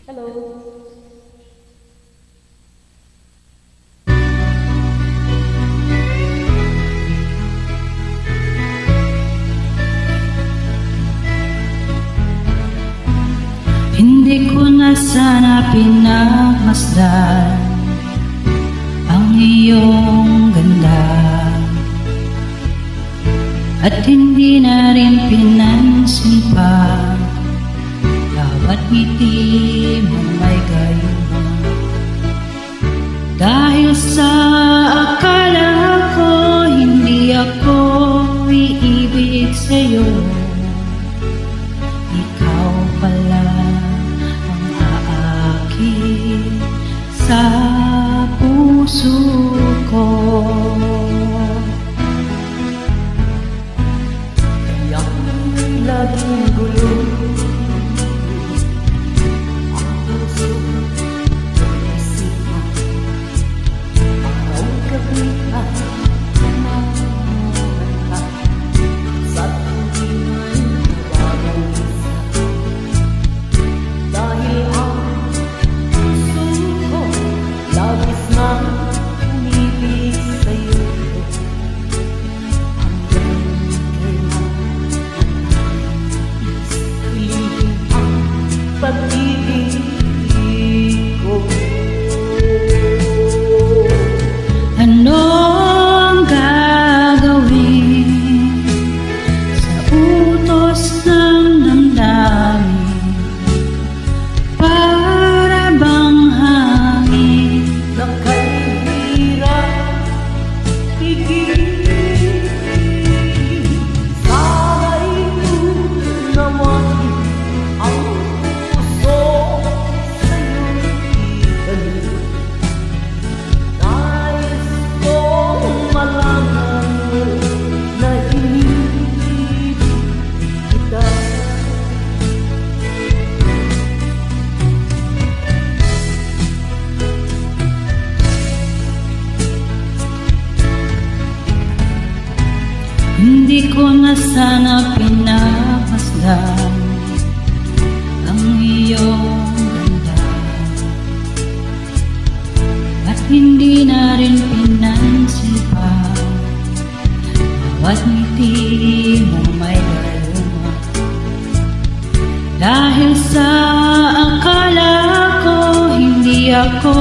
Hello. Hindi ko na sana pinagmasdan ang iyong ganda, at hindi na rin pinansin pa bawat ngiti mo may gayuma. Dahil sa akala ko hindi ako iibig sa'yo, ikaw pala ang aakit sa puso ko. Kaya't laging gulo ang puso at isipan. Araw-gabi ay namumula sa tuwinga'y nababagisa. Dahil ang puso ko labis na umibig sa'yo. Pag-ibig ko, Ano ang gagawin sa utos ng damdamin? Para bang hangin na kahirap pigilin. Sana'y naman ang puso sa'yo'y ibalik. Nais kong malaman mo na iniibig kita. Hindi ko na sana pinapasdan ang iyong ganda, at hindi na rin pinansin pa bawat ngiti mo may gayuma. Dahil sa akala ko hindi ako